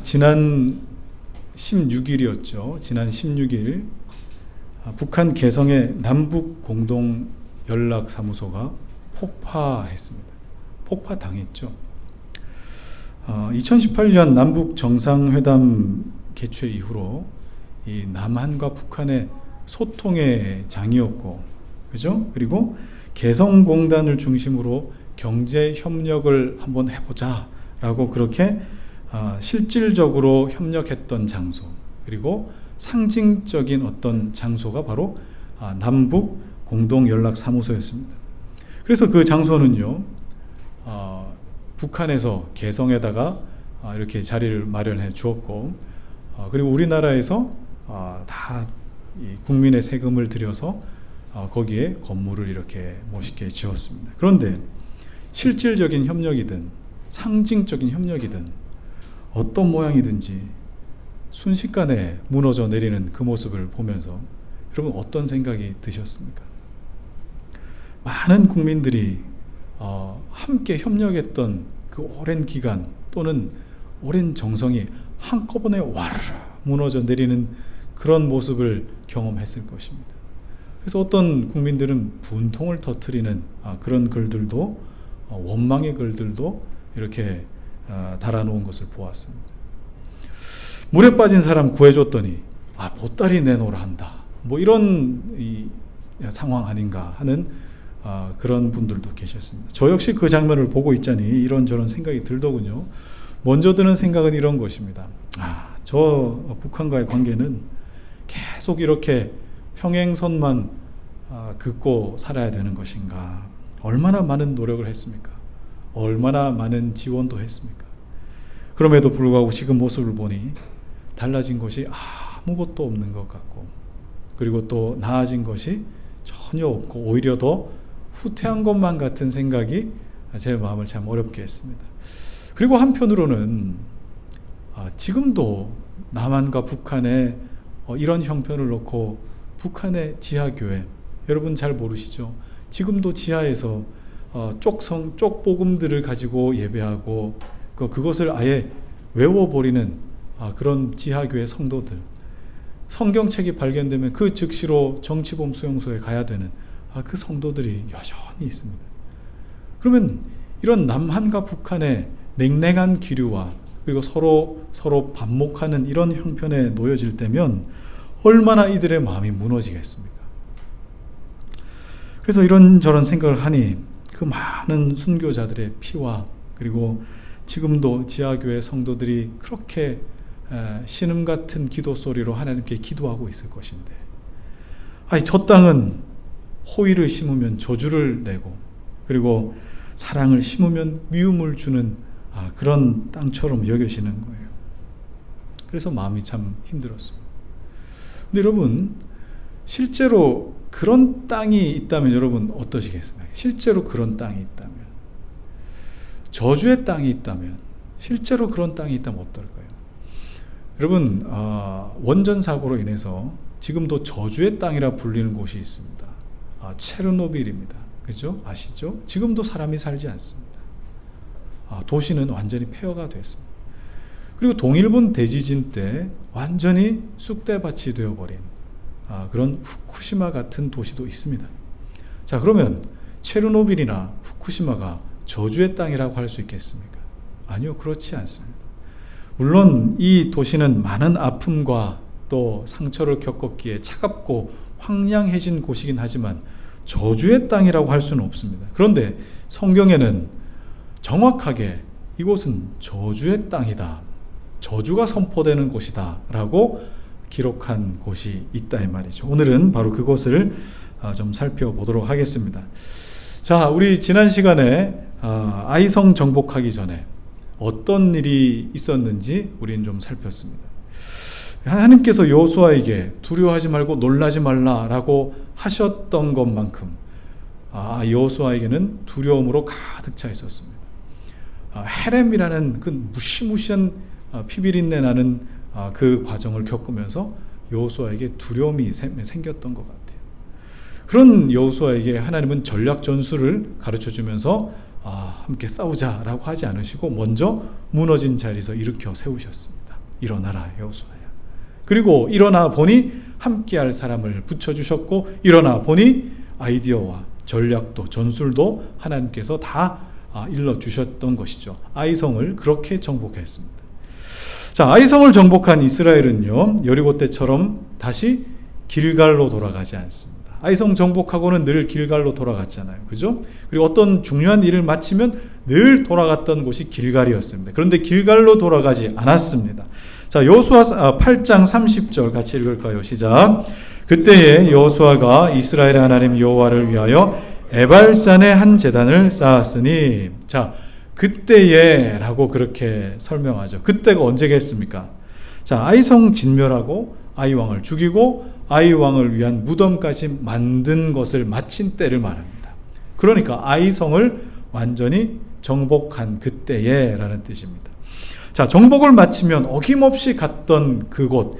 지난 16일이었죠. 지난 16일 북한 개성의 남북 공동 연락사무소가 폭파했습니다. 폭파당했죠. 2018년 남북 정상회담 개최 이후로 이 남한과 북한의 소통의 장이었고, 그죠? 그리고 개성공단을 중심으로 경제 협력을 한번 해보자라고 그렇게 실질적으로 협력했던 장소, 그리고 상징적인 어떤 장소가 바로 남북 공동연락사무소였습니다. 그래서 그 장소는요, 북한에서 개성에다가 이렇게 자리를 마련해 주었고, 그리고 우리나라에서 다 국민의 세금을 들여서 거기에 건물을 이렇게 멋있게 지었습니다. 그런데 실질적인 협력이든 상징적인 협력이든 어떤 모양이든지 순식간에 무너져 내리는 그 모습을 보면서 여러분 어떤 생각이 드셨습니까? 많은 국민들이 함께 협력했던 그 오랜 기간 또는 오랜 정성이 한꺼번에 와르르 무너져 내리는 그런 모습을 경험했을 것입니다. 그래서 어떤 국민들은 분통을 터뜨리는 그런 글들도, 원망의 글들도 이렇게 달아놓은 것을 보았습니다. 물에 빠진 사람 구해줬더니 보따리 내놓으라 한다, 뭐 이런 상황 아닌가 하는 그런 분들도 계셨습니다. 저 역시 그 장면을 보고 있자니 이런저런 생각이 들더군요. 먼저 드는 생각은 이런 것입니다. 저 북한과의 관계는 계속 이렇게 평행선만 긋고 살아야 되는 것인가? 얼마나 많은 노력을 했습니까? 얼마나 많은 지원도 했습니까? 그럼에도 불구하고 지금 모습을 보니 달라진 것이 아무것도 없는 것 같고, 그리고 또 나아진 것이 전혀 없고 오히려 더 후퇴한 것만 같은 생각이 제 마음을 참 어렵게 했습니다. 그리고 한편으로는 지금도 남한과 북한의 이런 형편을 놓고 북한의 지하교회, 여러분 잘 모르시죠? 지금도 지하에서 쪽복음들을 가지고 예배하고 그것을 아예 외워버리는 그런 지하교회 성도들, 성경책이 발견되면 그 즉시로 정치범 수용소에 가야 되는 그 성도들이 여전히 있습니다. 그러면 이런 남한과 북한의 냉랭한 기류와 그리고 서로 반목하는 이런 형편에 놓여질 때면 얼마나 이들의 마음이 무너지겠습니까? 그래서 이런저런 생각을 하니 그 많은 순교자들의 피와, 그리고 지금도 지하교회 성도들이 그렇게 신음 같은 기도 소리로 하나님께 기도하고 있을 것인데, 저 땅은 호의를 심으면 저주를 내고, 그리고 사랑을 심으면 미움을 주는 그런 땅처럼 여겨지는 거예요. 그래서 마음이 참 힘들었습니다. 근데 여러분, 실제로 그런 땅이 있다면 여러분 어떠시겠습니까? 실제로 그런 땅이 있다면, 저주의 땅이 있다면, 실제로 그런 땅이 있다면 어떨까요? 여러분, 원전 사고로 인해서 지금도 저주의 땅이라 불리는 곳이 있습니다. 체르노빌입니다. 그죠? 아시죠? 지금도 사람이 살지 않습니다. 도시는 완전히 폐허가 됐습니다. 그리고 동일본 대지진 때 완전히 쑥대밭이 되어버린 그런 후쿠시마 같은 도시도 있습니다. 자, 그러면 체르노빌이나 후쿠시마가 저주의 땅이라고 할 수 있겠습니까? 아니요, 그렇지 않습니다. 물론 이 도시는 많은 아픔과 또 상처를 겪었기에 차갑고 황량해진 곳이긴 하지만 저주의 땅이라고 할 수는 없습니다. 그런데 성경에는 정확하게 이곳은 저주의 땅이다, 저주가 선포되는 곳이다 라고 기록한 곳이 있다 이 말이죠. 오늘은 바로 그곳을 좀 살펴보도록 하겠습니다. 자, 우리 지난 시간에 아이성 정복하기 전에 어떤 일이 있었는지 우리는 좀 살폈습니다. 하나님께서 여호수아에게 두려워하지 말고 놀라지 말라라고 하셨던 것만큼 여호수아에게는 두려움으로 가득 차 있었습니다. 헤렘이라는 그 무시무시한 피비린내 나는 그 과정을 겪으면서 여호수아에게 두려움이 생겼던 것 같아요. 그런 여호수아에게 하나님은 전략 전술을 가르쳐 주면서 함께 싸우자라고 하지 않으시고 먼저 무너진 자리에서 일으켜 세우셨습니다. 일어나라 여호수아야. 그리고 일어나 보니 함께할 사람을 붙여주셨고, 일어나 보니 아이디어와 전략도 전술도 하나님께서 다 일러주셨던 것이죠. 아이성을 그렇게 정복했습니다. 자, 아이성을 정복한 이스라엘은요, 여리고 때처럼 다시 길갈로 돌아가지 않습니다. 아이성 정복하고는 늘 길갈로 돌아갔잖아요. 그죠? 그리고 어떤 중요한 일을 마치면 늘 돌아갔던 곳이 길갈이었습니다. 그런데 길갈로 돌아가지 않았습니다. 자, 여호수아 8장 30절 같이 읽을까요? 시작. 그때에 여호수아가 이스라엘의 하나님 여호와를 위하여 에발산에 한 제단을 쌓았으니, 자, 그때에 라고 그렇게 설명하죠. 그때가 언제겠습니까? 자, 아이성 진멸하고 아이왕을 죽이고 아이왕을 위한 무덤까지 만든 것을 마친 때를 말합니다. 그러니까 아이성을 완전히 정복한 그때에 라는 뜻입니다. 자, 정복을 마치면 어김없이 갔던 그곳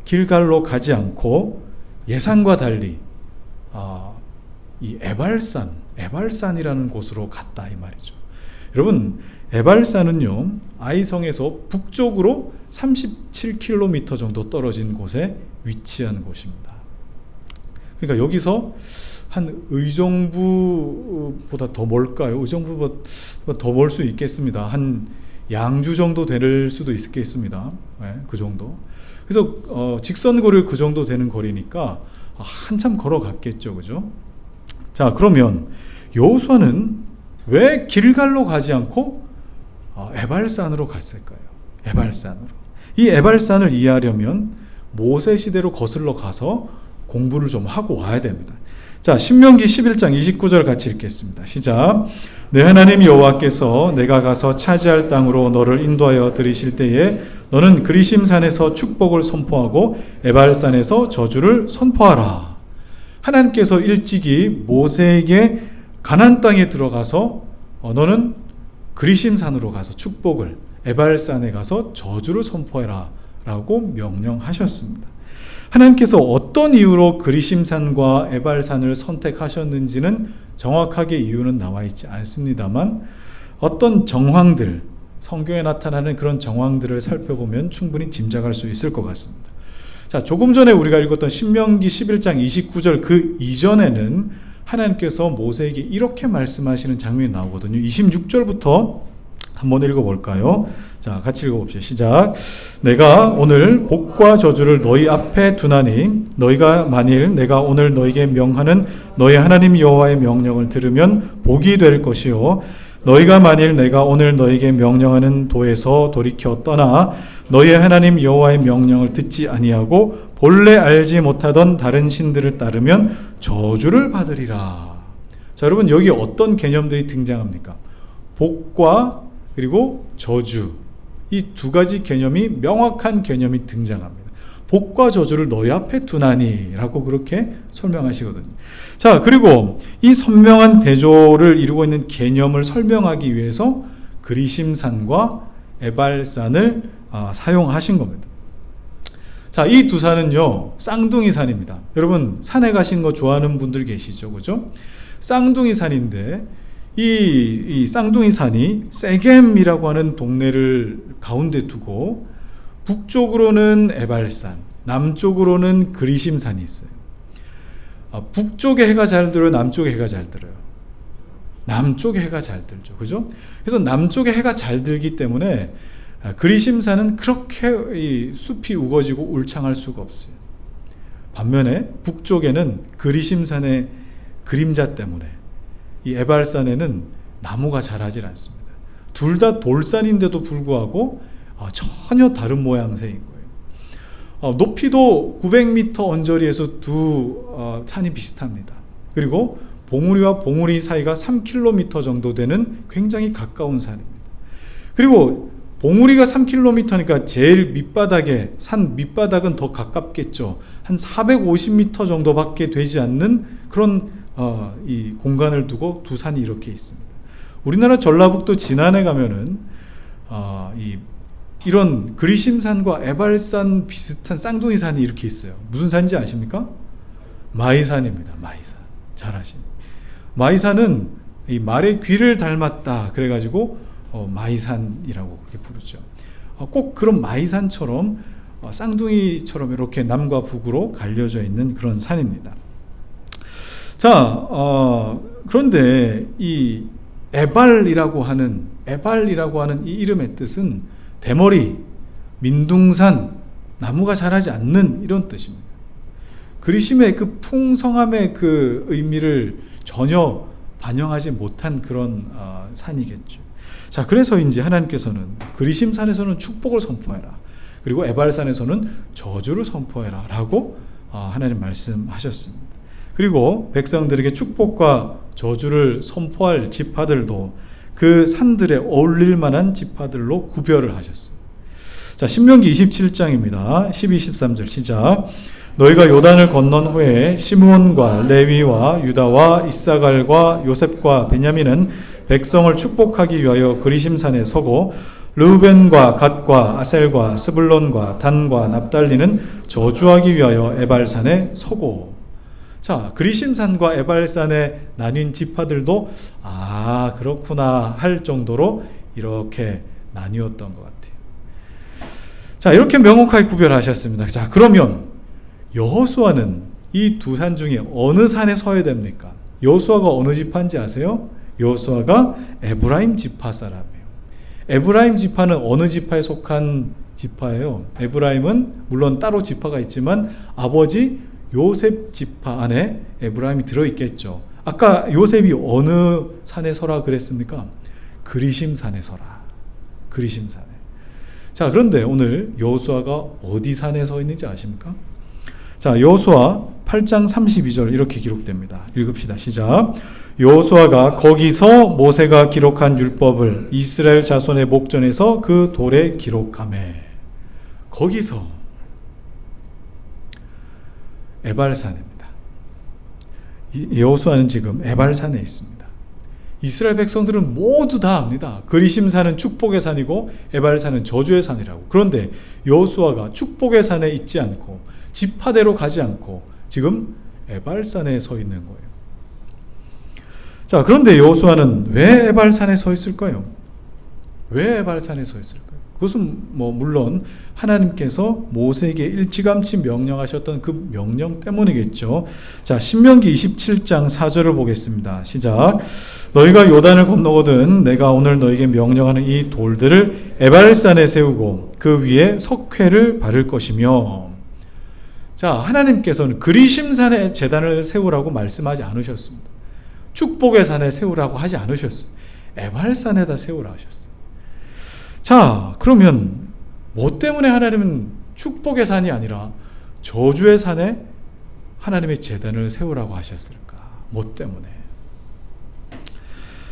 길갈로 가지 않고 예상과 달리 이 에발산이라는 곳으로 갔다 이 말이죠. 여러분, 에발산은요, 아이성에서 북쪽으로 37km 정도 떨어진 곳에 위치한 곳입니다. 그러니까 여기서 한 의정부보다 더 멀까요? 의정부보다 더 멀 수 있겠습니다. 한 양주 정도 될 수도 있겠습니다. 네, 그 정도. 그래서 직선거리를 그 정도 되는 거리니까 한참 걸어갔겠죠, 그죠? 자, 그러면 여호수아는 왜 길갈로 가지 않고 에발산으로 갔을까요? 에발산으로. 이 에발산을 이해하려면 모세 시대로 거슬러 가서 공부를 좀 하고 와야 됩니다. 자, 신명기 11장 29절 같이 읽겠습니다. 시작. 내 하나님 여호와께서 내가 가서 차지할 땅으로 너를 인도하여 들이실 때에 너는 그리심산에서 축복을 선포하고 에발산에서 저주를 선포하라. 하나님께서 일찍이 모세에게 가나안 땅에 들어가서 너는 그리심산으로 가서 축복을, 에발산에 가서 저주를 선포해라 라고 명령하셨습니다. 하나님께서 어떤 이유로 그리심산과 에발산을 선택하셨는지는 정확하게 이유는 나와 있지 않습니다만, 어떤 정황들, 성경에 나타나는 그런 정황들을 살펴보면 충분히 짐작할 수 있을 것 같습니다. 자, 조금 전에 우리가 읽었던 신명기 11장 29절 그 이전에는 하나님께서 모세에게 이렇게 말씀하시는 장면이 나오거든요. 26절부터 한번 읽어볼까요? 자, 같이 읽어봅시다. 시작. 내가 오늘 복과 저주를 너희 앞에 두나니 너희가 만일 내가 오늘 너희에게 명하는 너희 하나님 여호와의 명령을 들으면 복이 될 것이요, 너희가 만일 내가 오늘 너희에게 명령하는 도에서 돌이켜 떠나 너희의 하나님 여호와의 명령을 듣지 아니하고 본래 알지 못하던 다른 신들을 따르면 저주를 받으리라. 자, 여러분, 여기 어떤 개념들이 등장합니까? 복과 그리고 저주, 이 두 가지 개념이, 명확한 개념이 등장합니다. 복과 저주를 너희 앞에 두나니 라고 그렇게 설명하시거든요. 자, 그리고 이 선명한 대조를 이루고 있는 개념을 설명하기 위해서 그리심산과 에발산을 사용하신 겁니다. 자, 이 두 산은요, 쌍둥이 산입니다. 여러분, 산에 가신 거 좋아하는 분들 계시죠, 그죠? 쌍둥이 산인데, 이 쌍둥이 산이 세겜이라고 하는 동네를 가운데 두고 북쪽으로는 에발산, 남쪽으로는 그리심산이 있어요. 북쪽에 해가 잘 들어요, 남쪽에 해가 잘 들어요? 남쪽에 해가 잘 들죠, 그죠? 그래서 남쪽에 해가 잘 들기 때문에 그리심산은 그렇게 이 숲이 우거지고 울창할 수가 없어요. 반면에 북쪽에는 그리심산의 그림자 때문에 이 에발산에는 나무가 자라질 않습니다. 둘 다 돌산인데도 불구하고 전혀 다른 모양새인 거예요. 높이도 900m 언저리에서 두 산이 비슷합니다. 그리고 봉우리와 봉우리 사이가 3km 정도 되는 굉장히 가까운 산입니다. 그리고 봉우리가 3km니까 제일 밑바닥에, 산 밑바닥은 더 가깝겠죠. 한 450m 정도밖에 되지 않는 그런 이 공간을 두고 두 산이 이렇게 있습니다. 우리나라 전라북도 진안에 가면은 이런 그리심산과 에발산 비슷한 쌍둥이 산이 이렇게 있어요. 무슨 산인지 아십니까? 마이산입니다. 마이산. 잘 아시네. 마이산은 이 말의 귀를 닮았다. 그래가지고 마이산이라고 그렇게 부르죠. 꼭 그런 마이산처럼 쌍둥이처럼 이렇게 남과 북으로 갈려져 있는 그런 산입니다. 자, 그런데 이 에발이라고 하는 이 이름의 뜻은 대머리, 민둥산, 나무가 자라지 않는 이런 뜻입니다. 그리심의 그 풍성함의 그 의미를 전혀 반영하지 못한 그런 산이겠죠. 자, 그래서인지 하나님께서는 그리심산에서는 축복을 선포해라. 그리고 에발산에서는 저주를 선포해라. 라고 하나님 말씀하셨습니다. 그리고 백성들에게 축복과 저주를 선포할 지파들도 그 산들에 어울릴 만한 지파들로 구별을 하셨습니다. 자, 신명기 27장입니다. 12, 13절 시작. 너희가 요단을 건넌 후에 시므온과 레위와 유다와 이사갈과 요셉과 베냐민은 백성을 축복하기 위하여 그리심산에 서고 르우벤과 갓과 아셀과 스불론과 단과 납달리는 저주하기 위하여 에발산에 서고. 자, 그리심산과 에발산에 나뉜 지파들도 그렇구나 할 정도로 이렇게 나뉘었던 것 같아요. 자, 이렇게 명확하게 구별하셨습니다. 자, 그러면 여호수아는 이 두 산 중에 어느 산에 서야 됩니까? 여호수아가 어느 지파인지 아세요? 여호수아가 에브라임 지파 사람이에요. 에브라임 지파는 어느 지파에 속한 지파예요? 에브라임은 물론 따로 지파가 있지만 아버지 요셉 지파 안에 에브라임이 들어있겠죠. 아까 요셉이 어느 산에 서라 그랬습니까? 그리심산에 서라. 그리심산에. 자, 그런데 오늘 여호수아가 어디 산에 서 있는지 아십니까? 자, 여호수아 8장 32절 이렇게 기록됩니다. 읽읍시다. 시작. 여호수아가 거기서 모세가 기록한 율법을 이스라엘 자손의 목전에서 그 돌에 기록하매. 거기서 에발산입니다. 여호수아는 지금 에발산에 있습니다. 이스라엘 백성들은 모두 다 압니다. 그리심산은 축복의 산이고 에발산은 저주의 산이라고. 그런데 여호수아가 축복의 산에 있지 않고 지파대로 가지 않고 지금 에발산에 서 있는 거예요. 자, 그런데 여호수아는 왜 에발산에 서 있을까요? 왜 에발산에 서 있을까요? 그것은 물론 하나님께서 모세에게 일찌감치 명령하셨던 그 명령 때문이겠죠. 자, 신명기 27장 4절을 보겠습니다. 시작. 너희가 요단을 건너거든 내가 오늘 너희에게 명령하는 이 돌들을 에발산에 세우고 그 위에 석회를 바를 것이며. 자, 하나님께서는 그리심산에 제단을 세우라고 말씀하지 않으셨습니다. 축복의 산에 세우라고 하지 않으셨어요. 에발산에다 세우라 하셨어요. 자, 그러면 뭐 때문에 하나님은 축복의 산이 아니라 저주의 산에 하나님의 제단을 세우라고 하셨을까? 뭐 때문에?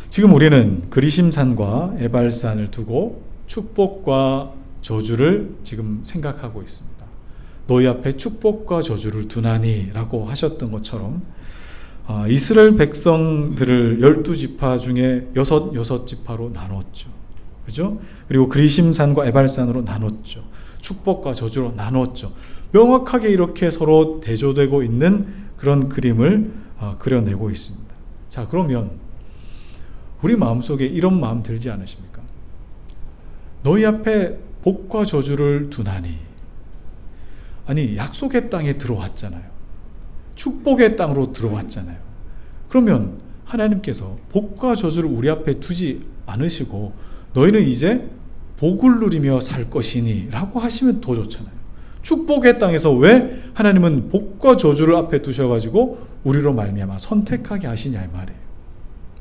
지금 우리는 그리심산과 에발산을 두고 축복과 저주를 지금 생각하고 있습니다. 너희 앞에 축복과 저주를 두나니 라고 하셨던 것처럼 이스라엘 백성들을 12지파 중에 6지파로 나눴죠. 그죠? 그리고 그리심산과 에발산으로 나눴죠. 축복과 저주로 나눴죠. 명확하게 이렇게 서로 대조되고 있는 그런 그림을 그려내고 있습니다. 자, 그러면 우리 마음속에 이런 마음 들지 않으십니까? 너희 앞에 복과 저주를 두나니. 아니, 약속의 땅에 들어왔잖아요. 축복의 땅으로 들어왔잖아요. 그러면 하나님께서 복과 저주를 우리 앞에 두지 않으시고 너희는 이제 복을 누리며 살 것이니 라고 하시면 더 좋잖아요. 축복의 땅에서 왜 하나님은 복과 저주를 앞에 두셔가지고 우리로 말미암아 선택하게 하시냐 이 말이에요.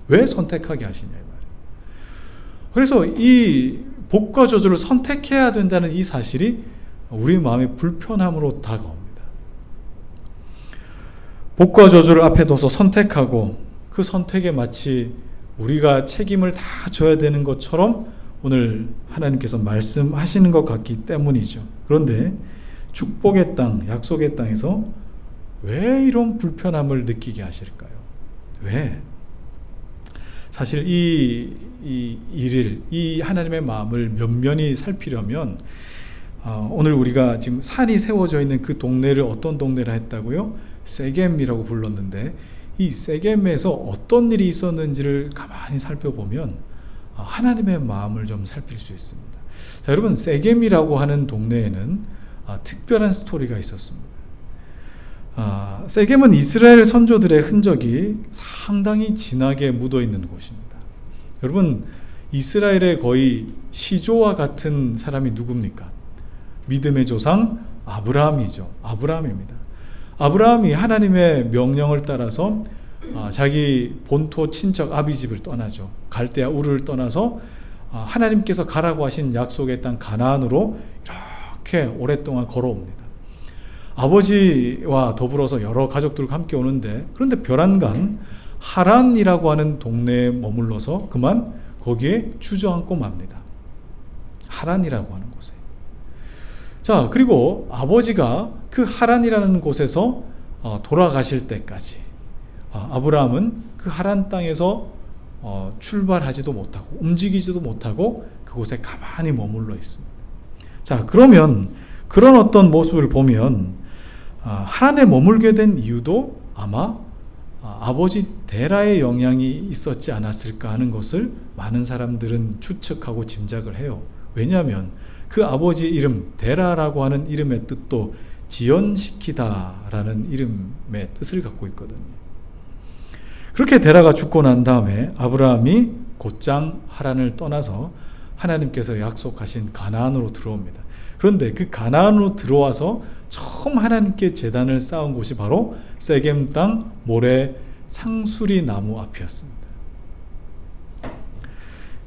왜 선택하게 하시냐 이 말이에요. 그래서 이 복과 저주를 선택해야 된다는 이 사실이 우리 마음의 불편함으로 다가옵니다. 복과 저주를 앞에 둬서 선택하고 그 선택에 마치 우리가 책임을 다 져야 되는 것처럼 오늘 하나님께서 말씀하시는 것 같기 때문이죠. 그런데 축복의 땅, 약속의 땅에서 왜 이런 불편함을 느끼게 하실까요? 왜? 사실 이 하나님의 마음을 면면히 살피려면 오늘 우리가 지금 산이 세워져 있는 그 동네를 어떤 동네라 했다고요? 세겜이라고 불렀는데 이 세겜에서 어떤 일이 있었는지를 가만히 살펴보면 하나님의 마음을 좀 살필 수 있습니다. 자, 여러분, 세겜이라고 하는 동네에는 특별한 스토리가 있었습니다. 세겜은 이스라엘 선조들의 흔적이 상당히 진하게 묻어 있는 곳입니다. 여러분, 이스라엘의 거의 시조와 같은 사람이 누굽니까? 믿음의 조상 아브라함이죠. 아브라함입니다. 아브라함이 하나님의 명령을 따라서 자기 본토 친척 아비집을 떠나죠. 갈대아 우르를 떠나서 하나님께서 가라고 하신 약속의 땅 가나안으로 이렇게 오랫동안 걸어옵니다. 아버지와 더불어서 여러 가족들과 함께 오는데, 그런데 벼랑간 하란이라고 하는 동네에 머물러서 그만 거기에 주저앉고 맙니다. 하란이라고 하는 곳에. 자, 그리고 아버지가 그 하란이라는 곳에서 돌아가실 때까지 아브라함은 그 하란 땅에서 출발하지도 못하고 움직이지도 못하고 그곳에 가만히 머물러 있습니다. 자, 그러면 그런 어떤 모습을 보면 하란에 머물게 된 이유도 아마 아버지 데라의 영향이 있었지 않았을까 하는 것을 많은 사람들은 추측하고 짐작을 해요. 왜냐하면 그 아버지 이름 데라라고 하는 이름의 뜻도 지연시키다라는 이름의 뜻을 갖고 있거든요. 그렇게 데라가 죽고 난 다음에 아브라함이 곧장 하란을 떠나서 하나님께서 약속하신 가나안으로 들어옵니다. 그런데 그 가나안으로 들어와서 처음 하나님께 제단을 쌓은 곳이 바로 세겜 땅 모래 상수리 나무 앞이었습니다.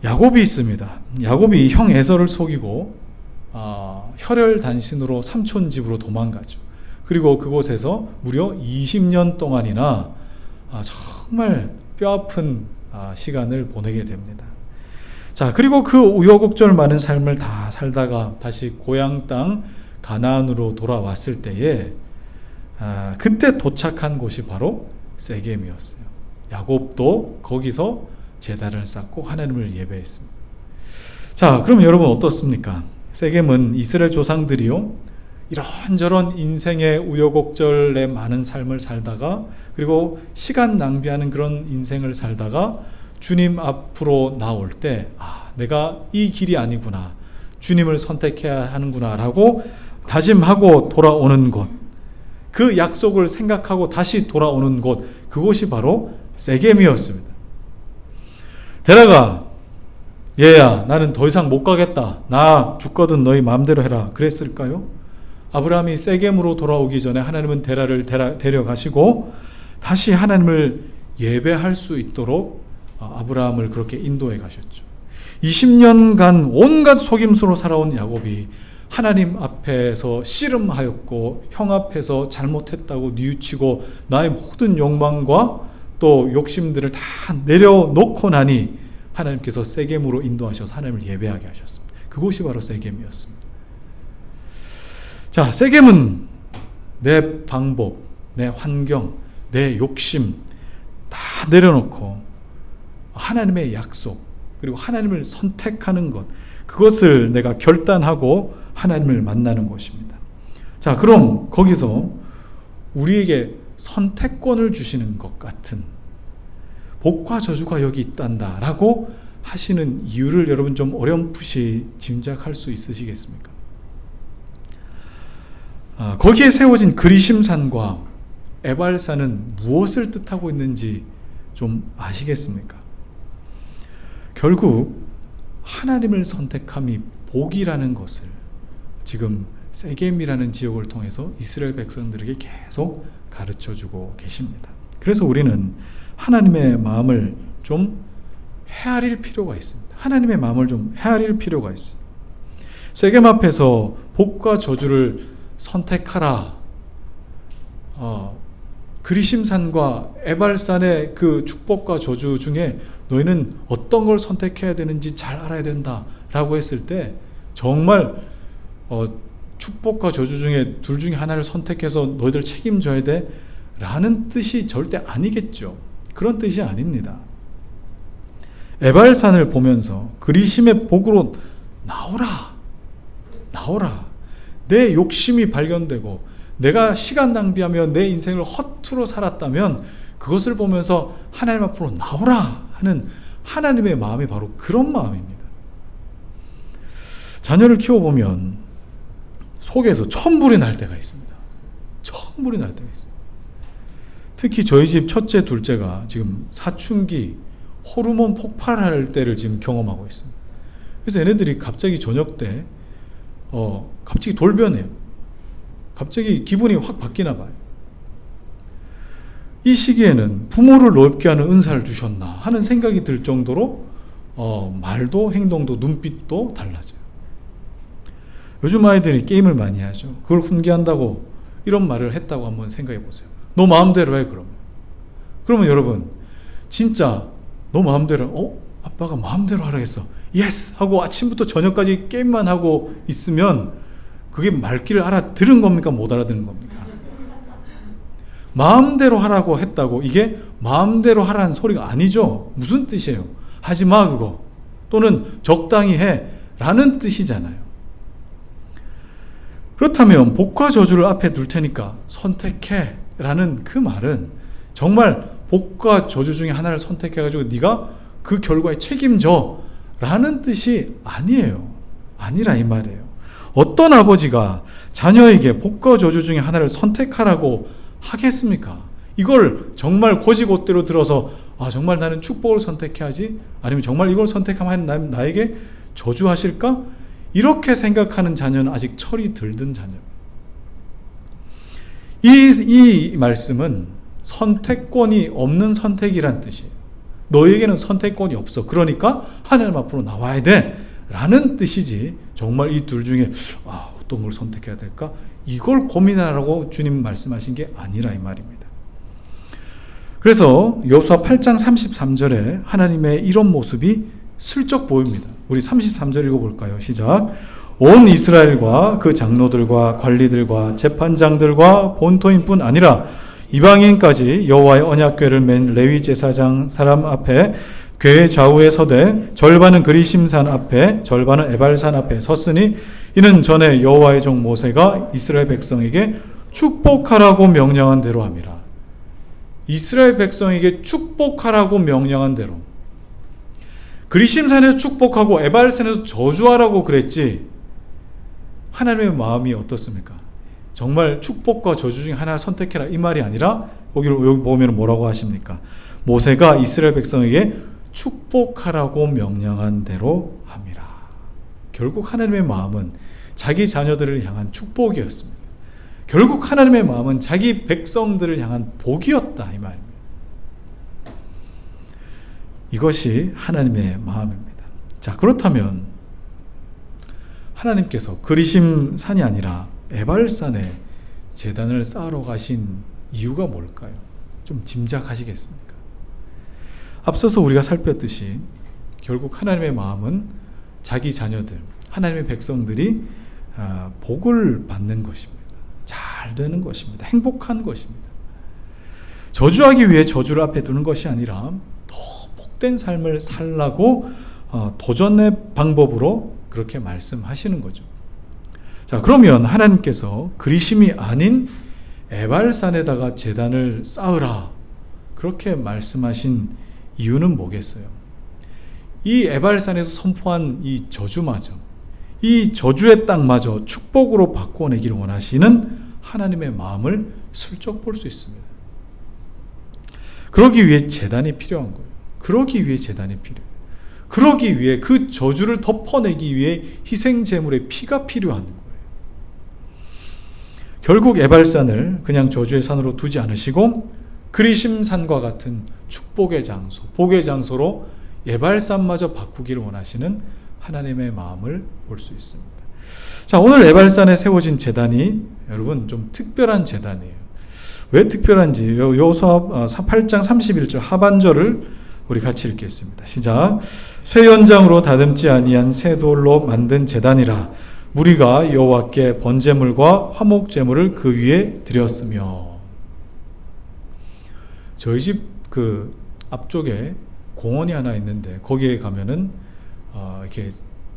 야곱이 있습니다. 야곱이 형 에서를 속이고 혈혈단신으로 삼촌 집으로 도망가죠. 그리고 그곳에서 무려 20년 동안이나 정말 뼈아픈 시간을 보내게 됩니다. 자, 그리고 그 우여곡절 많은 삶을 다 살다가 다시 고향 땅 가나안으로 돌아왔을 때에 그때 도착한 곳이 바로 세겜이었어요. 야곱도 거기서 제단을 쌓고 하나님을 예배했습니다. 자, 그럼 여러분 어떻습니까? 세겜은 이스라엘 조상들이요, 이런저런 인생의 우여곡절의 많은 삶을 살다가, 그리고 시간 낭비하는 그런 인생을 살다가 주님 앞으로 나올 때 내가 이 길이 아니구나, 주님을 선택해야 하는구나 라고 다짐하고 돌아오는 곳, 그 약속을 생각하고 다시 돌아오는 곳, 그곳이 바로 세겜이었습니다. 데라가 얘야, 나는 더 이상 못 가겠다, 나 죽거든 너희 마음대로 해라, 그랬을까요? 아브라함이 세겜으로 돌아오기 전에 하나님은 데라를 데려가시고 다시 하나님을 예배할 수 있도록 아브라함을 그렇게 인도해 가셨죠. 20년간 온갖 속임수로 살아온 야곱이 하나님 앞에서 씨름하였고 형 앞에서 잘못했다고 뉘우치고 나의 모든 욕망과 또 욕심들을 다 내려놓고 나니 하나님께서 세겜으로 인도하셔서 하나님을 예배하게 하셨습니다. 그곳이 바로 세겜이었습니다. 자, 세겜은 내 방법, 내 환경, 내 욕심 다 내려놓고 하나님의 약속, 그리고 하나님을 선택하는 것, 그것을 내가 결단하고 하나님을 만나는 것입니다. 자, 그럼 거기서 우리에게 선택권을 주시는 것 같은 복과 저주가 여기 있단다 라고 하시는 이유를 여러분 좀 어렴풋이 짐작할 수 있으시겠습니까? 거기에 세워진 그리심산과 에발산은 무엇을 뜻하고 있는지 좀 아시겠습니까? 결국 하나님을 선택함이 복이라는 것을 지금 세겜이라는 지역을 통해서 이스라엘 백성들에게 계속 가르쳐주고 계십니다. 그래서 우리는 하나님의 마음을 좀 헤아릴 필요가 있습니다. 하나님의 마음을 좀 헤아릴 필요가 있습니다. 세겜 앞에서 복과 저주를 선택하라. 그리심산과 에발산의 그 축복과 저주 중에 너희는 어떤 걸 선택해야 되는지 잘 알아야 된다 라고 했을 때 정말 축복과 저주 중에 둘 중에 하나를 선택해서 너희들 책임져야 돼 라는 뜻이 절대 아니겠죠. 그런 뜻이 아닙니다. 에발산을 보면서 그리심의 복으로 나오라. 내 욕심이 발견되고 내가 시간 낭비하며 내 인생을 허투루 살았다면 그것을 보면서 하나님 앞으로 나오라 하는 하나님의 마음이 바로 그런 마음입니다. 자녀를 키워보면 속에서 천불이 날 때가 있습니다. 천불이 날 때가 있어요. 특히 저희 집 첫째, 둘째가 지금 사춘기 호르몬 폭발할 때를 지금 경험하고 있습니다. 그래서 얘네들이 갑자기 저녁 때 갑자기 돌변해요. 갑자기 기분이 확 바뀌나 봐요. 이 시기에는 부모를 넓게 하는 은사를 주셨나 하는 생각이 들 정도로 말도 행동도 눈빛도 달라져요. 요즘 아이들이 게임을 많이 하죠. 그걸 훈계한다고 이런 말을 했다고 한번 생각해 보세요. 너 마음대로 해 그러면 여러분 진짜 너 마음대로 아빠가 마음대로 하라겠어 예스 하고 아침부터 저녁까지 게임만 하고 있으면 그게 말귀를 알아들은 겁니까? 못 알아듣는 겁니까? 마음대로 하라고 했다고 이게 마음대로 하라는 소리가 아니죠. 무슨 뜻이에요? 하지마 그거 또는 적당히 해 라는 뜻이잖아요. 그렇다면 복과 저주를 앞에 둘 테니까 선택해 라는 그 말은 정말 복과 저주 중에 하나를 선택해가지고 네가 그 결과에 책임져 라는 뜻이 아니에요. 아니라 이 말이에요. 어떤 아버지가 자녀에게 복과 저주 중에 하나를 선택하라고 하겠습니까? 이걸 정말 곧이곧대로 들어서 정말 나는 축복을 선택해야지 아니면 정말 이걸 선택하면 나에게 저주하실까? 이렇게 생각하는 자녀는 아직 철이 덜 든 자녀입니다. 이 말씀은 선택권이 없는 선택이란 뜻이에요. 너에게는 선택권이 없어. 그러니까 하나님 앞으로 나와야 돼. 라는 뜻이지 정말 이 둘 중에 어떤 걸 선택해야 될까? 이걸 고민하라고 주님 말씀하신 게 아니라 이 말입니다. 그래서 여호수아 8장 33절에 하나님의 이런 모습이 슬쩍 보입니다. 우리 33절 읽어볼까요? 시작. 온 이스라엘과 그 장로들과 관리들과 재판장들과 본토인뿐 아니라 이방인까지 여호와의 언약궤를 맨 레위 제사장 사람 앞에 궤 좌우에 서되 절반은 그리심산 앞에 절반은 에발산 앞에 섰으니 이는 전에 여호와의 종 모세가 이스라엘 백성에게 축복하라고 명령한 대로 함이라. 이스라엘 백성에게 축복하라고 명령한 대로. 그리심산에서 축복하고 에발산에서 저주하라고 그랬지. 하나님의 마음이 어떻습니까? 정말 축복과 저주 중에 하나를 선택해라 이 말이 아니라 여기 보면 뭐라고 하십니까? 모세가 이스라엘 백성에게 축복하라고 명령한 대로 함이라. 결국 하나님의 마음은 자기 자녀들을 향한 축복이었습니다. 결국 하나님의 마음은 자기 백성들을 향한 복이었다 이 말입니다. 이것이 하나님의 마음입니다. 자, 그렇다면 하나님께서 그리심 산이 아니라 에발산에 제단을 쌓으러 가신 이유가 뭘까요? 좀 짐작하시겠습니까? 앞서서 우리가 살폈듯이 결국 하나님의 마음은 자기 자녀들, 하나님의 백성들이 복을 받는 것입니다. 잘 되는 것입니다. 행복한 것입니다. 저주하기 위해 저주를 앞에 두는 것이 아니라 더 복된 삶을 살라고 도전의 방법으로 그렇게 말씀하시는 거죠. 자, 그러면 하나님께서 그리심이 아닌 에발산에다가 제단을 쌓으라 그렇게 말씀하신 이유는 뭐겠어요? 이 에발산에서 선포한 이 저주마저, 이 저주의 땅마저 축복으로 바꿔내기를 원하시는 하나님의 마음을 슬쩍 볼 수 있습니다. 그러기 위해 제단이 필요한 거예요. 그러기 위해 제단이 필요해요. 그러기 위해 그 저주를 덮어내기 위해 희생 제물의 피가 필요한 거예요. 결국 에발산을 그냥 저주의 산으로 두지 않으시고 그리심산과 같은 축복의 장소, 복의 장소로 에발산마저 바꾸기를 원하시는 하나님의 마음을 볼 수 있습니다. 자, 오늘 에발산에 세워진 제단이 여러분 좀 특별한 제단이에요. 왜 특별한지 여호수아 8장 31절 하반절을 우리 같이 읽겠습니다. 시작. 쇠연장으로 다듬지 아니한 새 돌로 만든 제단이라 무리가 여호와께 번제물과 화목제물을 그 위에 드렸으며. 저희 집 그 앞쪽에 공원이 하나 있는데 거기에 가면은 이렇게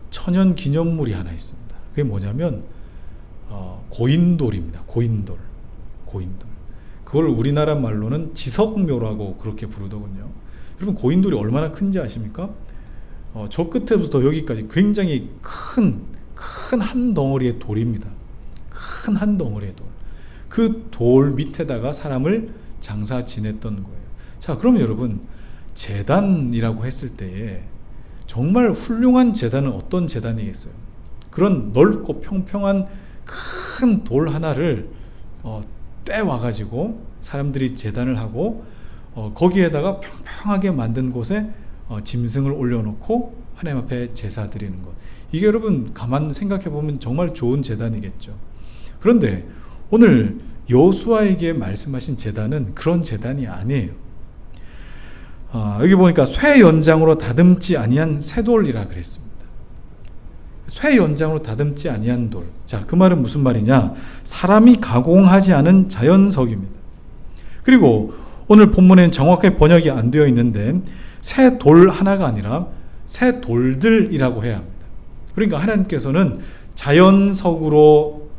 천연 기념물이 하나 있습니다. 그게 뭐냐면 고인돌입니다. 고인돌. 그걸 우리나라 말로는 지석묘라고 그렇게 부르더군요. 여러분 고인돌이 얼마나 큰지 아십니까? 저 끝에부터 여기까지 굉장히 큰 한 덩어리의 돌입니다. 큰 한 덩어리의 돌. 그 돌 밑에다가 사람을 장사 지냈던 거예요. 자, 그러면 여러분 제단이라고 했을 때에 정말 훌륭한 제단은 어떤 제단이겠어요? 그런 넓고 평평한 큰 돌 하나를 떼와가지고 사람들이 제단을 하고 거기에다가 평평하게 만든 곳에 짐승을 올려놓고 하나님 앞에 제사 드리는 것. 이게 여러분 가만 생각해 보면 정말 좋은 제단이겠죠. 그런데 오늘 여호수아에게 말씀하신 제단은 그런 제단이 아니에요. 여기 보니까 쇠 연장으로 다듬지 아니한 쇠돌이라 그랬습니다. 쇠 연장으로 다듬지 아니한 돌. 자, 그 말은 무슨 말이냐? 사람이 가공하지 않은 자연석입니다. 그리고 오늘 본문에는 정확하게 번역이 안 되어 있는데 새 돌 하나가 아니라 새 돌들이라고 해야 합니다. 그러니까 하나님께서는 자연석으로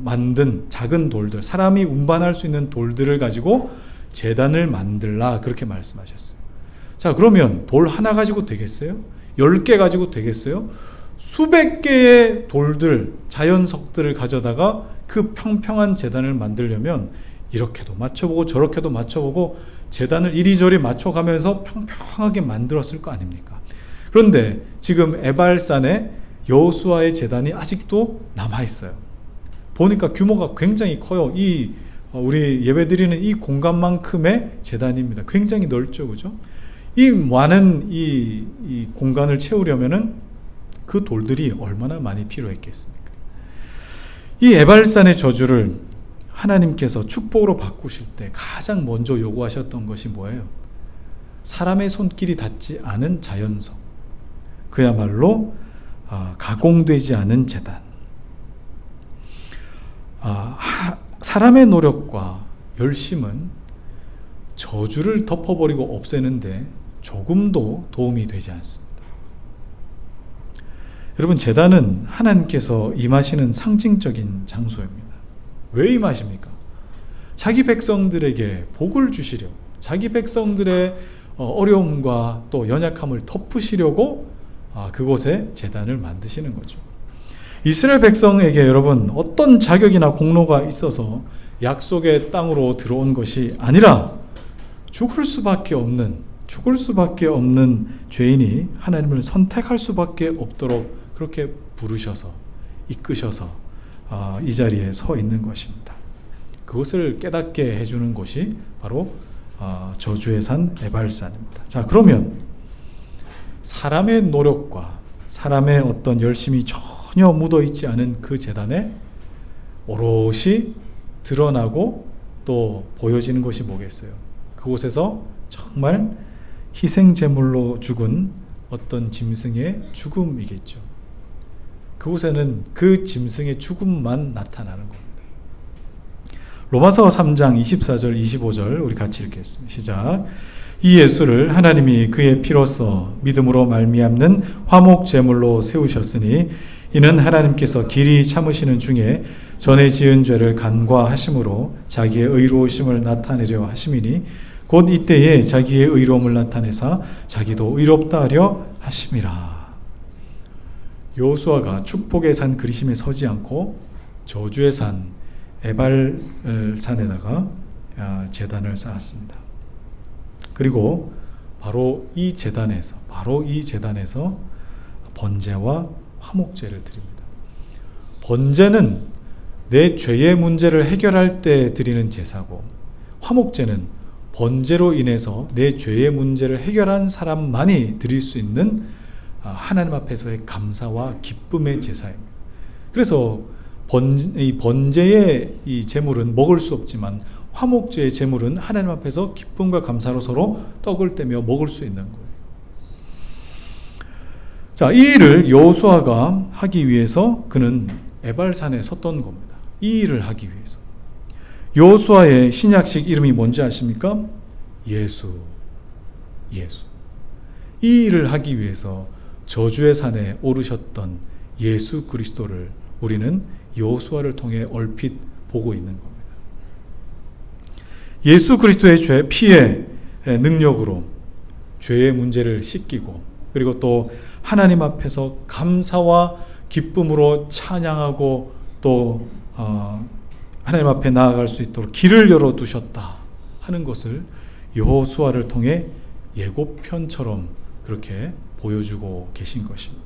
만든 작은 돌들, 사람이 운반할 수 있는 돌들을 가지고 제단을 만들라 그렇게 말씀하셨어요. 자, 그러면 돌 하나 가지고 되겠어요? 10개 가지고 되겠어요? 수백 개의 돌들, 자연석들을 가져다가 그 평평한 제단을 만들려면 이렇게도 맞춰보고 저렇게도 맞춰보고 제단을 이리저리 맞춰가면서 평평하게 만들었을 거 아닙니까? 그런데 지금 에발산에 여호수아의 제단이 아직도 남아있어요. 보니까 규모가 굉장히 커요. 우리 예배드리는 이 공간만큼의 제단입니다. 굉장히 넓죠, 그죠? 이 많은 이 공간을 채우려면은 그 돌들이 얼마나 많이 필요했겠습니까? 이 에발산의 저주를 하나님께서 축복으로 바꾸실 때 가장 먼저 요구하셨던 것이 뭐예요? 사람의 손길이 닿지 않은 자연석, 그야말로 가공되지 않은 제단. 사람의 노력과 열심은 저주를 덮어버리고 없애는데 조금도 도움이 되지 않습니다. 여러분, 제단은 하나님께서 임하시는 상징적인 장소입니다. 왜 임하십니까? 자기 백성들에게 복을 주시려고, 자기 백성들의 어려움과 또 연약함을 덮으시려고 그곳에 제단을 만드시는 거죠. 이스라엘 백성에게 여러분 어떤 자격이나 공로가 있어서 약속의 땅으로 들어온 것이 아니라 죽을 수밖에 없는 죄인이 하나님을 선택할 수밖에 없도록 그렇게 부르셔서 이끄셔서 이 자리에 서 있는 것입니다. 그것을 깨닫게 해주는 곳이 바로 저주의 산 에발산입니다. 자, 그러면 사람의 노력과 사람의 어떤 열심이 전혀 묻어있지 않은 그 제단에 오롯이 드러나고 또 보여지는 것이 뭐겠어요? 그곳에서 정말 희생제물로 죽은 어떤 짐승의 죽음이겠죠. 그곳에는 그 짐승의 죽음만 나타나는 겁니다. 로마서 3장 24절 25절 우리 같이 읽겠습니다. 시작. 이 예수를 하나님이 그의 피로써 믿음으로 말미암는 화목 제물로 세우셨으니 이는 하나님께서 길이 참으시는 중에 전에 지은 죄를 간과하심으로 자기의 의로우심을 나타내려 하심이니 곧 이때에 자기의 의로움을 나타내사 자기도 의롭다 하려 하심이라. 여호수아가 축복의 산 그리심에 서지 않고 저주의 산 에발산에다가 제단을 쌓았습니다. 그리고 바로 이 제단에서 번제와 화목제를 드립니다. 번제는 내 죄의 문제를 해결할 때 드리는 제사고, 화목제는 번제로 인해서 내 죄의 문제를 해결한 사람만이 드릴 수 있는 하나님 앞에서의 감사와 기쁨의 제사입니다. 그래서 이 번제의 이 제물은 먹을 수 없지만 화목제의 제물은 하나님 앞에서 기쁨과 감사로 서로 떡을 떼며 먹을 수 있는 거예요. 자, 이 일을 여호수아가 하기 위해서 그는 에발산에 섰던 겁니다. 이 일을 하기 위해서. 여호수아의 신약식 이름이 뭔지 아십니까? 예수. 이 일을 하기 위해서 저주의 산에 오르셨던 예수 그리스도를 우리는 여호수아를 통해 얼핏 보고 있는 겁니다. 예수 그리스도의 피의 능력으로 죄의 문제를 씻기고, 그리고 또 하나님 앞에서 감사와 기쁨으로 찬양하고 또 하나님 앞에 나아갈 수 있도록 길을 열어두셨다 하는 것을 여호수아를 통해 예고편처럼 그렇게 보여주고 계신 것입니다.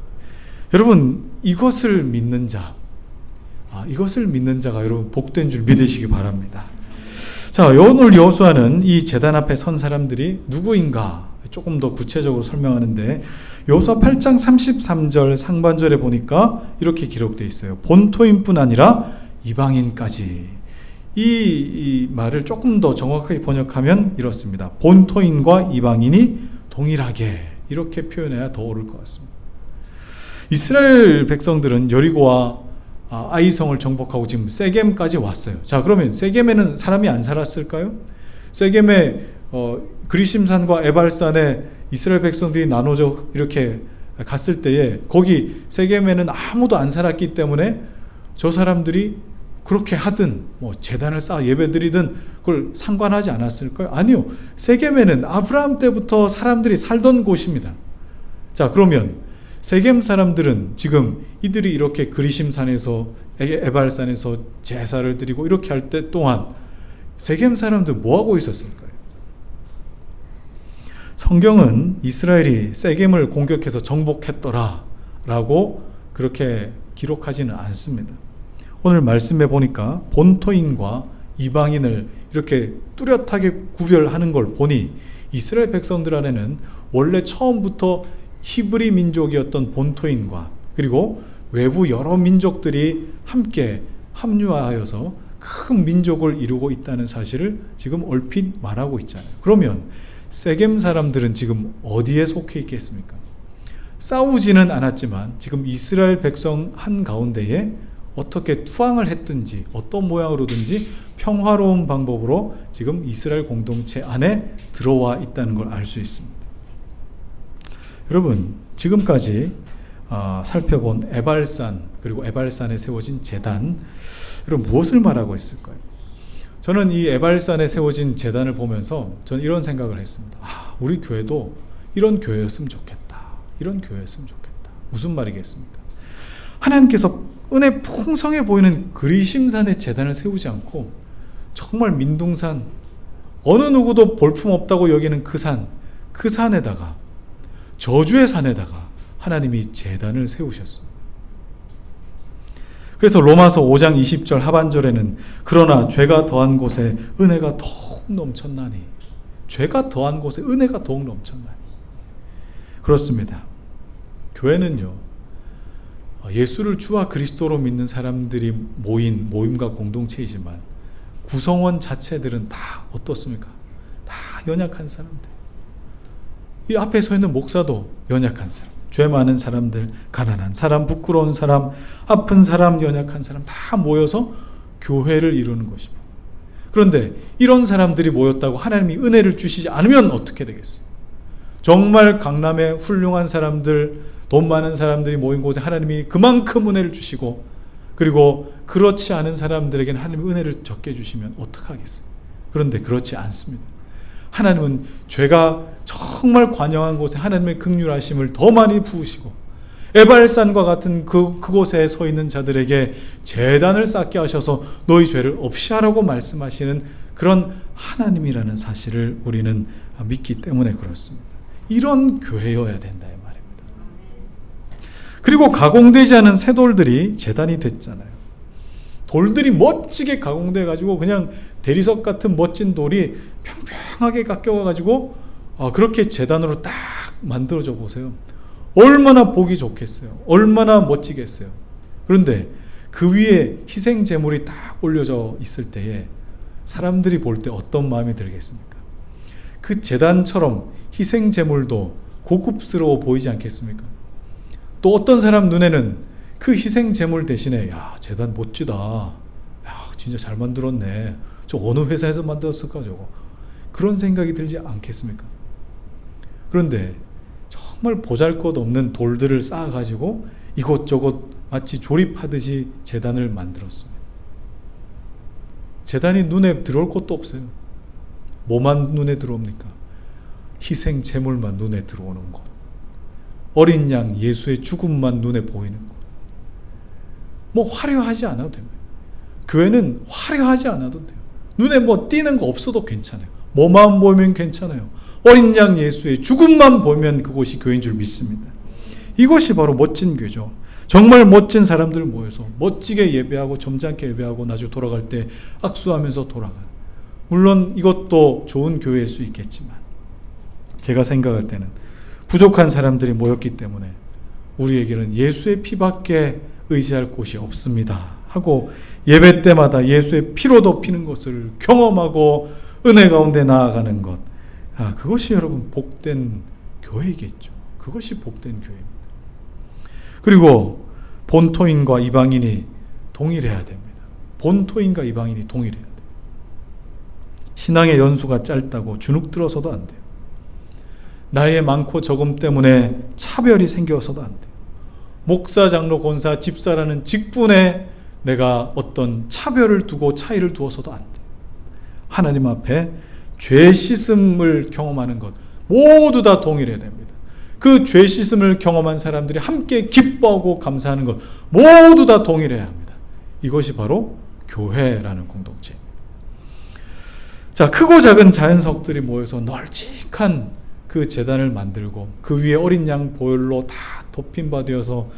여러분, 이것을 믿는 자가 여러분 복된 줄 믿으시기 바랍니다. 자, 오늘 여호수아는 이 제단 앞에 선 사람들이 누구인가 조금 더 구체적으로 설명하는데, 여호수아 8장 33절 상반절에 보니까 이렇게 기록되어 있어요. 본토인뿐 아니라 이방인까지. 이 말을 조금 더 정확하게 번역하면 이렇습니다. 본토인과 이방인이 동일하게, 이렇게 표현해야 더 옳을 것 같습니다. 이스라엘 백성들은 여리고와 아이성을 정복하고 지금 세겜까지 왔어요. 자, 그러면 세겜에는 사람이 안 살았을까요? 세겜에 그리심산과 에발산에 이스라엘 백성들이 나눠져 이렇게 갔을 때에 거기 세겜에는 아무도 안 살았기 때문에 저 사람들이 그렇게 하든 제단을 쌓아 예배드리든 그걸 상관하지 않았을까요? 아니요. 세겜에는 아브라함 때부터 사람들이 살던 곳입니다. 자, 그러면 세겜 사람들은 지금 이들이 이렇게 그리심산에서 에발산에서 제사를 드리고 이렇게 할 때 동안 세겜 사람들 뭐 하고 있었을까요? 성경은 이스라엘이 세겜을 공격해서 정복했더라 라고 그렇게 기록하지는 않습니다. 오늘 말씀해 보니까 본토인과 이방인을 이렇게 뚜렷하게 구별하는 걸 보니 이스라엘 백성들 안에는 원래 처음부터 히브리 민족이었던 본토인과 그리고 외부 여러 민족들이 함께 합류하여서 큰 민족을 이루고 있다는 사실을 지금 얼핏 말하고 있잖아요. 그러면 세겜 사람들은 지금 어디에 속해 있겠습니까? 싸우지는 않았지만 지금 이스라엘 백성 한가운데에 어떻게 투항을 했든지 어떤 모양으로든지 평화로운 방법으로 지금 이스라엘 공동체 안에 들어와 있다는 걸 알 수 있습니다. 여러분, 지금까지 살펴본 에발산, 그리고 에발산에 세워진 제단, 여러분 무엇을 말하고 있을까요? 저는 이 에발산에 세워진 제단을 보면서 저는 이런 생각을 했습니다. 우리 교회도 이런 교회였으면 좋겠다. 이런 교회였으면 좋겠다. 무슨 말이겠습니까? 하나님께서 은혜 풍성해 보이는 그리심산의 제단을 세우지 않고 정말 민둥산, 어느 누구도 볼품없다고 여기는 그 산에다가, 저주의 산에다가 하나님이 제단을 세우셨습니다. 그래서 로마서 5장 20절 하반절에는 그러나 죄가 더한 곳에 은혜가 더욱 넘쳤나니, 죄가 더한 곳에 은혜가 더욱 넘쳤나니. 그렇습니다. 교회는요, 예수를 주와 그리스도로 믿는 사람들이 모인 모임과 공동체이지만 구성원 자체들은 다 어떻습니까? 다 연약한 사람들. 이 앞에 서 있는 목사도 연약한 사람, 죄 많은 사람들, 가난한 사람, 부끄러운 사람, 아픈 사람, 연약한 사람 다 모여서 교회를 이루는 것입니다. 그런데 이런 사람들이 모였다고 하나님이 은혜를 주시지 않으면 어떻게 되겠어요? 정말 강남에 훌륭한 사람들, 돈 많은 사람들이 모인 곳에 하나님이 그만큼 은혜를 주시고, 그리고 그렇지 않은 사람들에게는 하나님이 은혜를 적게 주시면 어떡하겠어요? 그런데 그렇지 않습니다. 하나님은 죄가 정말 관영한 곳에 하나님의 긍휼하심을 더 많이 부으시고, 에발산과 같은 그곳에 서 있는 자들에게 제단을 쌓게 하셔서 너희 죄를 없이 하라고 말씀하시는 그런 하나님이라는 사실을 우리는 믿기 때문에 그렇습니다. 이런 교회여야 된다 이 말입니다. 그리고 가공되지 않은 새 돌들이 제단이 됐잖아요. 돌들이 멋지게 가공돼 가지고 그냥 대리석 같은 멋진 돌이 평평하게 깎여 가지고 그렇게 제단으로 딱 만들어져 보세요. 얼마나 보기 좋겠어요. 얼마나 멋지겠어요. 그런데 그 위에 희생 제물이 딱 올려져 있을 때에 사람들이 볼 때 어떤 마음이 들겠습니까? 그 제단처럼 희생 제물도 고급스러워 보이지 않겠습니까? 또 어떤 사람 눈에는 그 희생 제물 대신에 야, 제단 멋지다. 야, 진짜 잘 만들었네. 저 어느 회사에서 만들었을까 저거. 그런 생각이 들지 않겠습니까? 그런데 정말 보잘것없는 돌들을 쌓아가지고 이곳저곳 마치 조립하듯이 제단을 만들었어요. 제단이 눈에 들어올 것도 없어요. 뭐만 눈에 들어옵니까? 희생 제물만 눈에 들어오는 것. 어린 양 예수의 죽음만 눈에 보이는 것. 뭐 화려하지 않아도 됩니다. 교회는 화려하지 않아도 돼요. 눈에 뭐 띄는 거 없어도 괜찮아요. 뭐만 보면 괜찮아요. 어린 양 예수의 죽음만 보면 그곳이 교회인 줄 믿습니다. 이것이 바로 멋진 교회죠. 정말 멋진 사람들 모여서 멋지게 예배하고 점잖게 예배하고 나중에 돌아갈 때 악수하면서 돌아가는. 물론 이것도 좋은 교회일 수 있겠지만 제가 생각할 때는 부족한 사람들이 모였기 때문에 우리에게는 예수의 피밖에 의지할 곳이 없습니다 하고 예배 때마다 예수의 피로 덮이는 것을 경험하고 은혜 가운데 나아가는 것, 그것이 여러분 복된 교회이겠죠. 그것이 복된 교회입니다. 그리고 본토인과 이방인이 동일해야 됩니다. 본토인과 이방인이 동일해야 돼요. 신앙의 연수가 짧다고 주눅 들어서도 안 돼요. 나이의 많고 적음 때문에 차별이 생겨서도 안 돼요. 목사, 장로, 권사, 집사라는 직분에 내가 어떤 차별을 두고 차이를 두어서도 안 돼요. 하나님 앞에 죄 씻음을 경험하는 것 모두 다 동일해야 됩니다. 그 죄 씻음을 경험한 사람들이 함께 기뻐하고 감사하는 것 모두 다 동일해야 합니다. 이것이 바로 교회라는 공동체입니다. 자, 크고 작은 자연석들이 모여서 널찍한 그 제단을 만들고 그 위에 어린 양 보혈로 다 덮인 바 되어서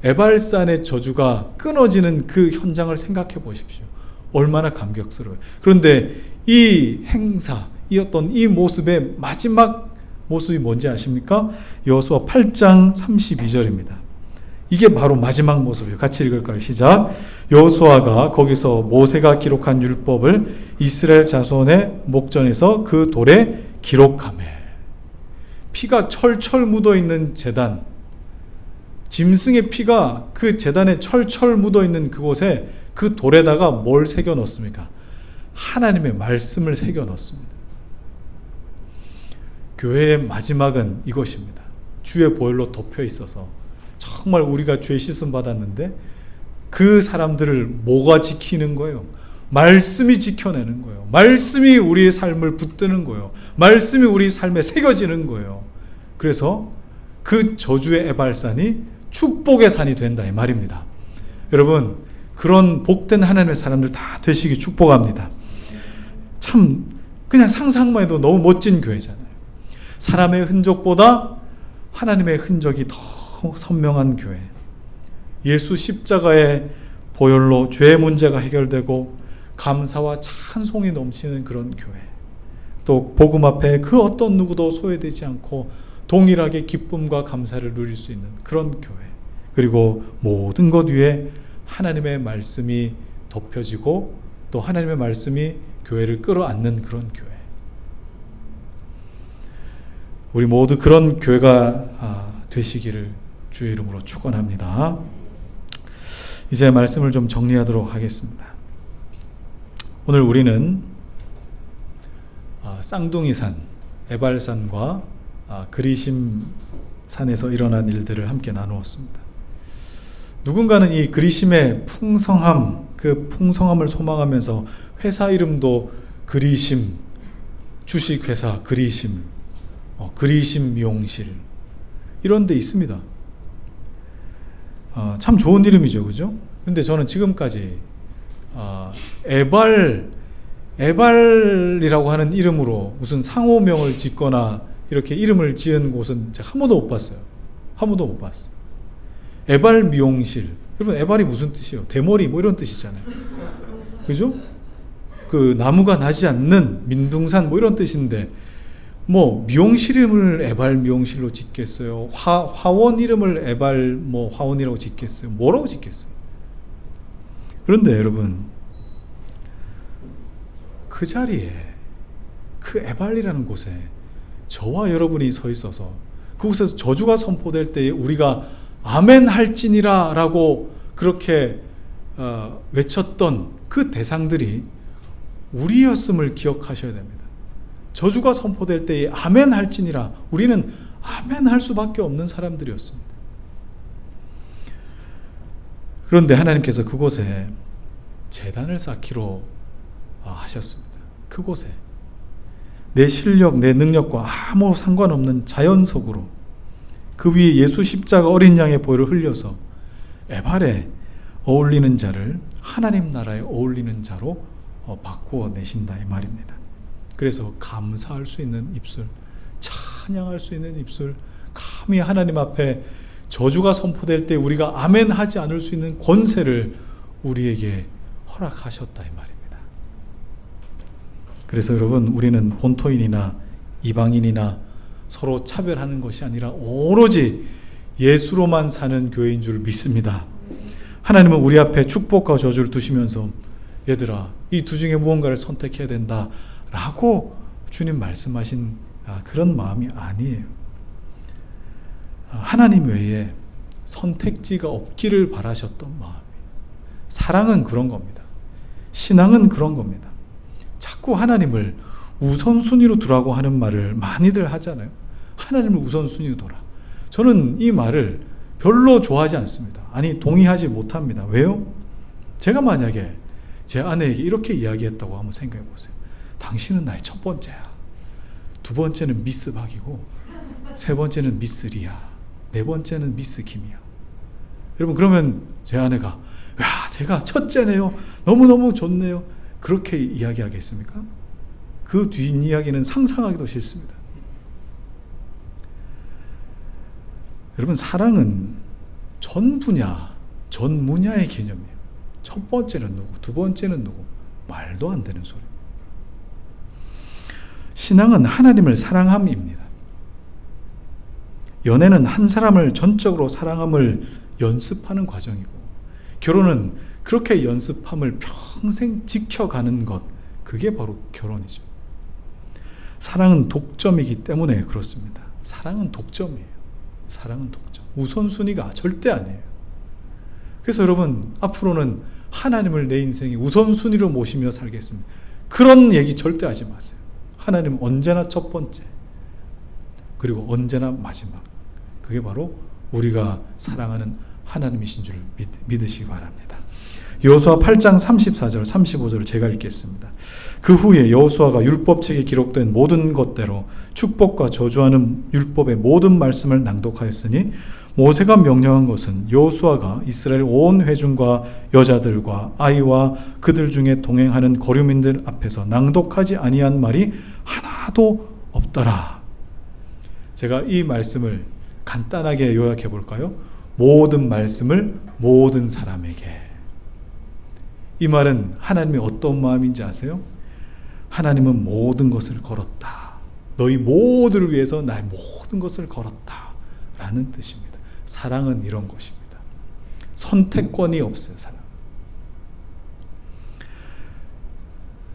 에발산의 저주가 끊어지는 그 현장을 생각해 보십시오. 얼마나 감격스러워요. 그런데 이 행사, 이 모습의 마지막 모습이 뭔지 아십니까? 여호수아 8장 32절입니다. 이게 바로 마지막 모습이에요. 같이 읽을까요? 시작. 여호수아가 거기서 모세가 기록한 율법을 이스라엘 자손의 목전에서 그 돌에 기록하매. 피가 철철 묻어있는 제단, 짐승의 피가 그 제단에 철철 묻어있는 그곳에 그 돌에다가 뭘 새겨 넣습니까? 하나님의 말씀을 새겨 넣습니다. 교회의 마지막은 이것입니다. 주의 보혈로 덮여 있어서 정말 우리가 죄 씻음 받았는데 그 사람들을 뭐가 지키는 거예요? 말씀이 지켜내는 거예요. 말씀이 우리의 삶을 붙드는 거예요. 말씀이 우리 삶에 새겨지는 거예요. 그래서 그 저주의 에발산이 축복의 산이 된다 이 말입니다. 여러분, 그런 복된 하나님의 사람들 다 되시기 축복합니다. 참 그냥 상상만 해도 너무 멋진 교회잖아요. 사람의 흔적보다 하나님의 흔적이 더 선명한 교회. 예수 십자가의 보혈로 죄의 문제가 해결되고 감사와 찬송이 넘치는 그런 교회. 또 복음 앞에 그 어떤 누구도 소외되지 않고 동일하게 기쁨과 감사를 누릴 수 있는 그런 교회. 그리고 모든 것 위에 하나님의 말씀이 덮여지고 또 하나님의 말씀이 교회를 끌어안는 그런 교회. 우리 모두 그런 교회가 되시기를 주의 이름으로 축원합니다. 이제 말씀을 좀 정리하도록 하겠습니다. 오늘 우리는 쌍둥이산, 에발산과 그리심산에서 일어난 일들을 함께 나누었습니다. 누군가는 이 그리심의 풍성함, 그 풍성함을 소망하면서 회사 이름도 그리심, 주식회사 그리심, 그리심 미용실 이런 데 있습니다. 참 좋은 이름이죠, 그죠? 그런데 저는 지금까지 에발이라고 하는 이름으로 무슨 상호명을 짓거나 이렇게 이름을 지은 곳은 제가 한 번도 못 봤어요. 한 번도 못 봤어요. 에발 미용실. 여러분, 에발이 무슨 뜻이에요? 대머리 뭐 이런 뜻이잖아요. 그죠? 그 나무가 나지 않는 민둥산 뭐 이런 뜻인데 뭐 미용실 이름을 에발 미용실로 짓겠어요? 화원 이름을 에발 뭐 화원이라고 짓겠어요? 뭐라고 짓겠어요? 그런데 여러분, 그 자리에 그 에발이라는 곳에 저와 여러분이 서 있어서 그곳에서 저주가 선포될 때에 우리가 아멘 할지니라 라고 그렇게 외쳤던 그 대상들이 우리였음을 기억하셔야 됩니다. 저주가 선포될 때에 아멘 할지니라, 우리는 아멘 할 수밖에 없는 사람들이었습니다. 그런데 하나님께서 그곳에 제단을 쌓기로 하셨습니다. 그곳에 내 실력, 내 능력과 아무 상관없는 자연석으로 그 위에 예수 십자가 어린 양의 보혈을 흘려서 에발에 어울리는 자를 하나님 나라에 어울리는 자로 바꾸어 내신다 이 말입니다. 그래서 감사할 수 있는 입술, 찬양할 수 있는 입술, 감히 하나님 앞에 저주가 선포될 때 우리가 아멘 하지 않을 수 있는 권세를 우리에게 허락하셨다 이 말입니다. 그래서 여러분, 우리는 본토인이나 이방인이나 서로 차별하는 것이 아니라 오로지 예수로만 사는 교회인 줄 믿습니다. 하나님은 우리 앞에 축복과 저주를 두시면서 얘들아, 이 두 중에 무언가를 선택해야 된다 라고 주님 말씀하신 그런 마음이 아니에요. 하나님 외에 선택지가 없기를 바라셨던 마음이, 사랑은 그런 겁니다. 신앙은 그런 겁니다. 자꾸 하나님을 우선순위로 두라고 하는 말을 많이들 하잖아요. 하나님을 우선순위로 둬라. 저는 이 말을 별로 좋아하지 않습니다. 아니, 동의하지 못합니다. 왜요? 제가 만약에 제 아내에게 이렇게 이야기했다고 한번 생각해 보세요. 당신은 나의 첫 번째야. 두 번째는 미스 박이고, 세 번째는 미스 리야, 네 번째는 미스 김이야. 여러분, 그러면 제 아내가 야, 제가 첫째네요. 너무너무 좋네요. 그렇게 이야기하겠습니까? 그 뒷이야기는 상상하기도 싫습니다. 여러분, 사랑은 전 분야, 전 문야의 개념이에요. 첫 번째는 누구, 두 번째는 누구, 말도 안 되는 소리. 신앙은 하나님을 사랑함입니다. 연애는 한 사람을 전적으로 사랑함을 연습하는 과정이고, 결혼은 그렇게 연습함을 평생 지켜가는 것, 그게 바로 결혼이죠. 사랑은 독점이기 때문에 그렇습니다. 사랑은 독점이에요. 사랑은 독점. 우선순위가 절대 아니에요. 그래서 여러분, 앞으로는 하나님을 내 인생의 우선순위로 모시며 살겠습니다. 그런 얘기 절대 하지 마세요. 하나님은 언제나 첫 번째, 그리고 언제나 마지막. 그게 바로 우리가 사랑하는 하나님이신 줄 믿으시기 바랍니다. 여호수아 8장 34절 35절을 제가 읽겠습니다. 그 후에 여호수아가 율법책에 기록된 모든 것대로 축복과 저주하는 율법의 모든 말씀을 낭독하였으니, 모세가 명령한 것은 여호수아가 이스라엘 온 회중과 여자들과 아이와 그들 중에 동행하는 거류민들 앞에서 낭독하지 아니한 말이 하나도 없더라. 제가 이 말씀을 간단하게 요약해 볼까요? 모든 말씀을 모든 사람에게. 이 말은 하나님이 어떤 마음인지 아세요? 하나님은 모든 것을 걸었다. 너희 모두를 위해서 나의 모든 것을 걸었다 라는 뜻입니다. 사랑은 이런 것입니다. 선택권이 없어요. 사랑.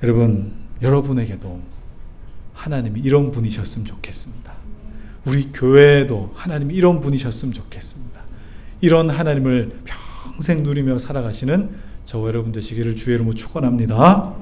여러분, 여러분에게도 하나님이 이런 분이셨으면 좋겠습니다. 우리 교회에도 하나님이 이런 분이셨으면 좋겠습니다. 이런 하나님을 평생 누리며 살아가시는 저와 여러분 되시기를 주의 이름으로 축원합니다.